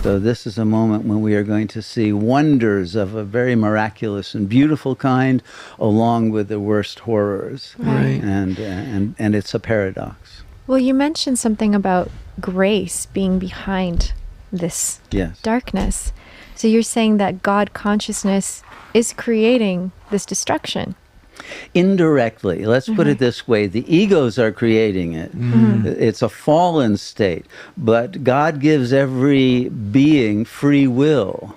So this is a moment when we are going to see wonders of a very miraculous and beautiful kind, along with the worst horrors. Right. And it's a paradox. Well, you mentioned something about grace being behind this Yes. darkness. So you're saying that God consciousness is creating this destruction. Indirectly, let's put it this way, the egos are creating it. It's a fallen state, but God gives every being free will,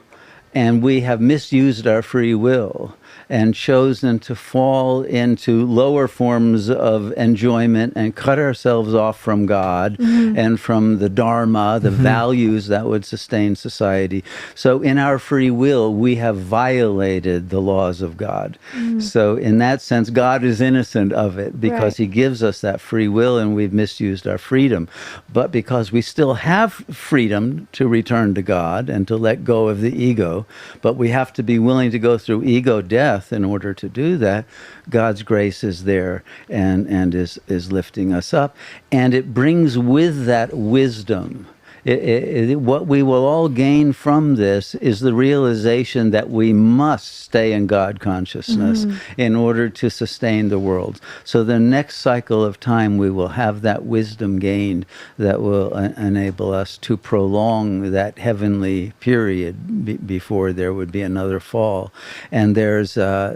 and we have misused our free will and chosen to fall into lower forms of enjoyment and cut ourselves off from God and from the Dharma, the values that would sustain society. So in our free will, we have violated the laws of God. So in that sense, God is innocent of it because He gives us that free will, and we've misused our freedom. But because we still have freedom to return to God and to let go of the ego, but we have to be willing to go through ego death in order to do that, God's grace is there and is lifting us up. And it brings with that wisdom. What we will all gain from this is the realization that we must stay in God consciousness in order to sustain the world. So the next cycle of time, we will have that wisdom gained that will enable us to prolong that heavenly period before there would be another fall. And there's a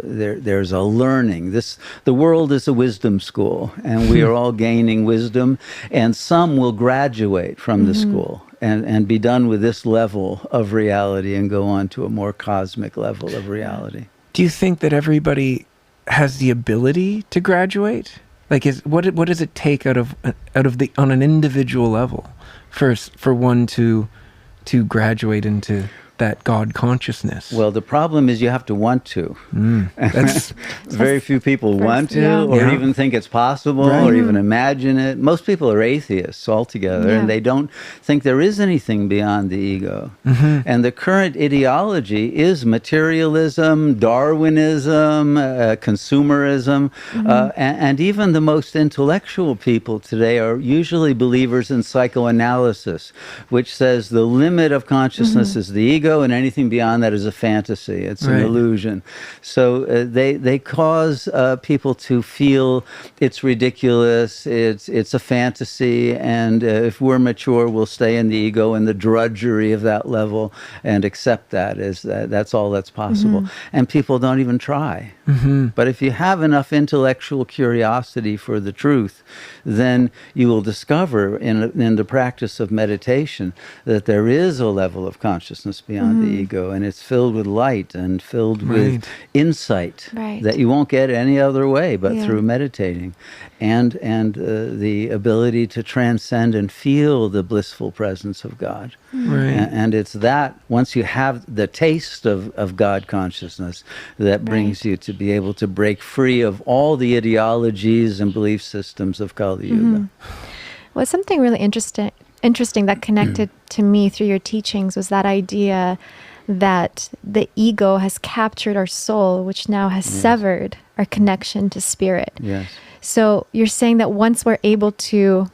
learning. The world is a wisdom school, and we are all gaining wisdom, and some will graduate from the school and be done with this level of reality and go on to a more cosmic level of reality. Do you think that everybody has the ability to graduate? Like, what does it take out of on an individual level for one to graduate into that God consciousness? Well, the problem is you have to want to. That's Very few people want to or even think it's possible or even imagine it. Most people are atheists altogether, and they don't think there is anything beyond the ego. And the current ideology is materialism, Darwinism, consumerism, and even the most intellectual people today are usually believers in psychoanalysis, which says the limit of consciousness is the ego, and anything beyond that is a fantasy. It's an illusion. So they cause people to feel it's ridiculous, it's a fantasy, and if we're mature, we'll stay in the ego and the drudgery of that level and accept that as that's all that's possible. And people don't even try. But if you have enough intellectual curiosity for the truth, then you will discover in the practice of meditation that there is a level of consciousness beyond the ego, and it's filled with light and filled with insight that you won't get any other way but through meditating, and the ability to transcend and feel the blissful presence of God. And it's that, once you have the taste of God consciousness, that brings you to be able to break free of all the ideologies and belief systems of Kali Yuga. Well, something really interesting that connected to me through your teachings was that idea that the ego has captured our soul, which now has severed our connection to spirit. Yes. So you're saying that once we're able to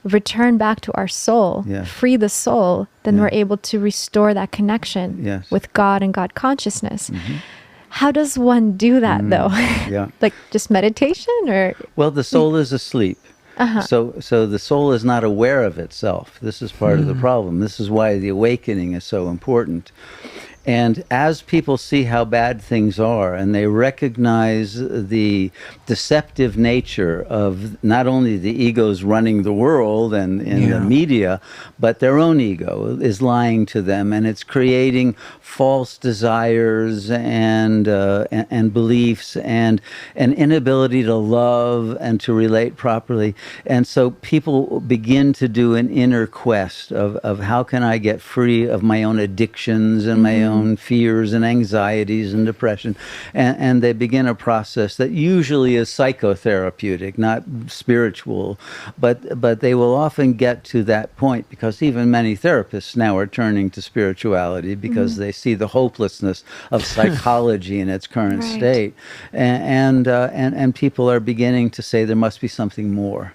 return back to our soul, free the soul, then we're able to restore that connection with God and God consciousness. How does one do that, though? Like just meditation, or? Well, the soul is asleep. So the soul is not aware of itself. This is part of the problem. This is why the awakening is so important. And as people see how bad things are, and they recognize the deceptive nature of not only the egos running the world and in the media, but their own ego is lying to them, and it's creating false desires and beliefs and an inability to love and to relate properly. And so people begin to do an inner quest of how can I get free of my own addictions and my own fears and anxieties and depression, and they begin a process that usually is psychotherapeutic, not spiritual, but they will often get to that point because even many therapists now are turning to spirituality because they see the hopelessness of psychology in its current state, and people are beginning to say there must be something more.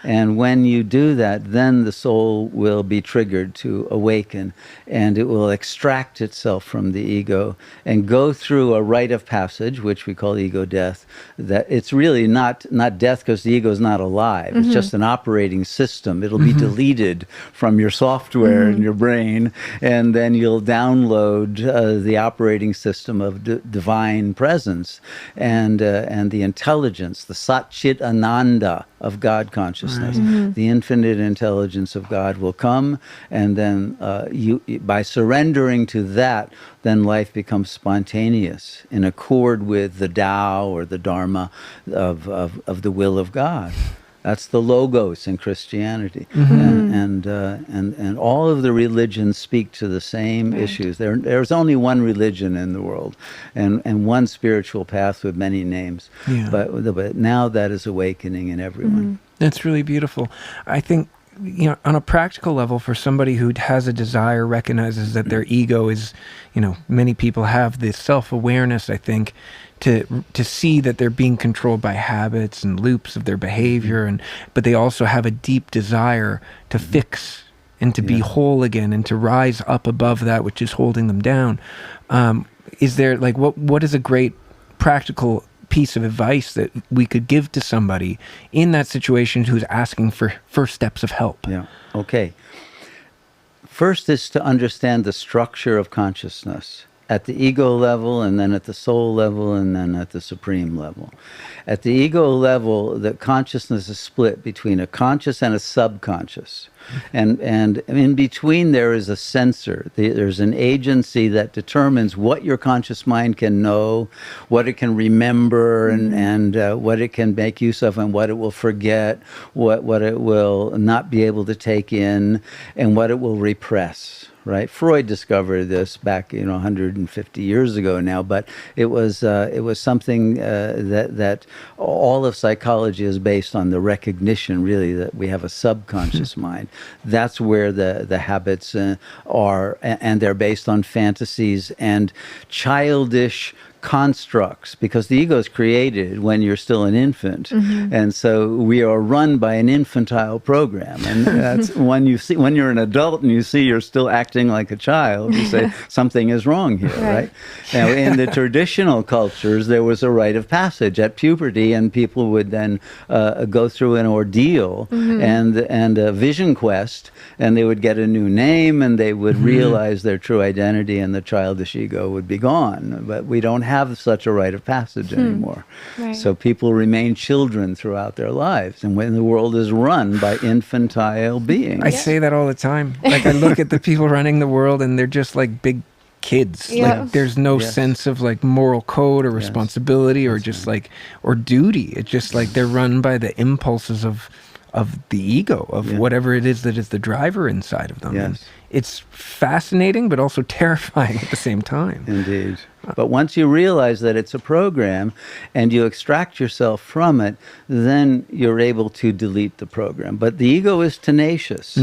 And when you do that, then the soul will be triggered to awaken, and it will extract itself from the ego and go through a rite of passage, which we call ego death. That it's really not death, because the ego is not alive. It's just an operating system. It'll be deleted from your software in your brain, and then you'll download the operating system of divine presence and the intelligence, the Sat-Chit Ananda of God consciousness. The infinite intelligence of God will come, and then you, by surrendering to that, then life becomes spontaneous in accord with the Tao or the Dharma of the will of God. That's the logos in Christianity, and all of the religions speak to the same issues. There's only one religion in the world, and one spiritual path with many names. But now that is awakening in everyone. That's really beautiful. I think, on a practical level, for somebody who has a desire, recognizes that their ego is, many people have this self-awareness, I think, to see that they're being controlled by habits and loops of their behavior, but they also have a deep desire to fix and to be whole again and to rise up above that which is holding them down. Is there, what is a great practical piece of advice that we could give to somebody in that situation who's asking for first steps of help? Okay. First is to understand the structure of consciousness at the ego level, and then at the soul level, and then at the supreme level. At the ego level, the consciousness is split between a conscious and a subconscious. And in between there is a sensor. There's an agency that determines what your conscious mind can know, what it can remember, and what it can make use of, and what it will forget, what it will not be able to take in, and what it will repress. Right, Freud discovered this back, 150 years ago now, but it was something that all of psychology is based on, the recognition, really, that we have a subconscious mind. That's where the habits are, and they're based on fantasies and childish constructs, because the ego is created when you're still an infant, and so we are run by an infantile program, and that's when you're an adult and you see you're still acting like a child, you say something is wrong here, right? Now, in the traditional cultures, there was a rite of passage at puberty, and people would then go through an ordeal and a vision quest, and they would get a new name, and they would realize their true identity, and the childish ego would be gone. But we don't have such a rite of passage anymore. So people remain children throughout their lives, and when the world is run by infantile beings. I say that all the time. I look at the people running the world, and they're just like big kids. There's no sense of moral code or responsibility or just or duty. It's just they're run by the impulses of the ego, of whatever it is that is the driver inside of them. And it's fascinating, but also terrifying at the same time. Indeed. But once you realize that it's a program and you extract yourself from it, then you're able to delete the program. But the ego is tenacious.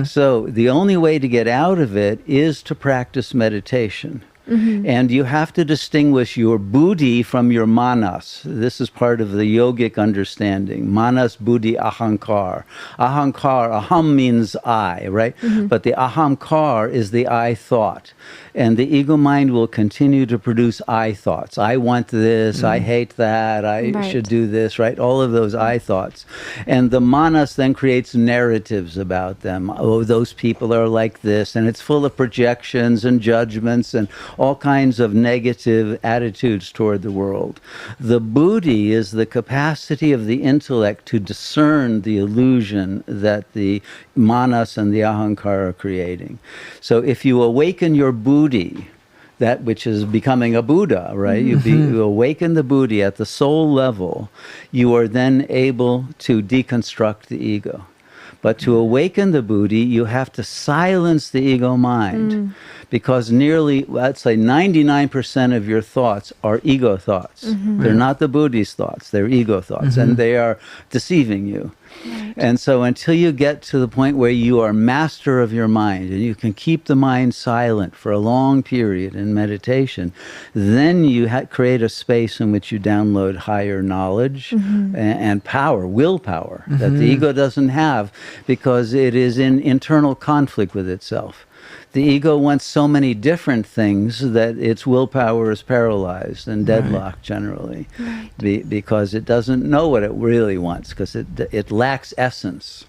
So the only way to get out of it is to practice meditation. And you have to distinguish your buddhi from your manas. This is part of the yogic understanding. Manas, buddhi, ahankar. Ahankar, aham means I, right? But the ahamkar is the I thought. And the ego mind will continue to produce I thoughts. I want this, I hate that, I should do this, right? All of those I thoughts. And the manas then creates narratives about them. Oh, those people are like this. And it's full of projections and judgments and all kinds of negative attitudes toward the world. The buddhi is the capacity of the intellect to discern the illusion that the manas and the ahankara are creating. So if you awaken your buddhi, that which is becoming a Buddha, right? You awaken the buddhi at the soul level, you are then able to deconstruct the ego. But to awaken the buddhi, you have to silence the ego mind, because nearly, let's say 99% of your thoughts are ego thoughts. They're not the buddhi's thoughts, they're ego thoughts, and they are deceiving you. Right. And so until you get to the point where you are master of your mind and you can keep the mind silent for a long period in meditation, then you create a space in which you download higher knowledge and power, willpower, that the ego doesn't have because it is in internal conflict with itself. The ego wants so many different things that its willpower is paralyzed and deadlocked generally, because it doesn't know what it really wants, because it lacks essence.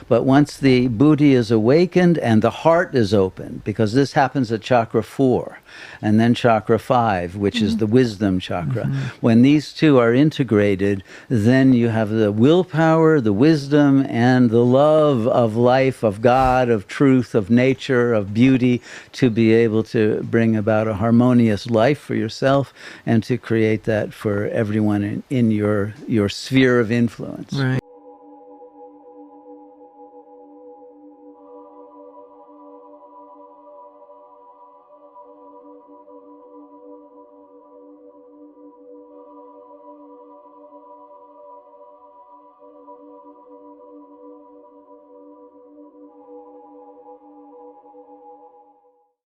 But once the buddhi is awakened and the heart is open, because this happens at chakra 4 and then chakra 5, which is the wisdom chakra. When these two are integrated, then you have the willpower, the wisdom, and the love of life, of God, of truth, of nature, of beauty, to be able to bring about a harmonious life for yourself and to create that for everyone in your sphere of influence. Right.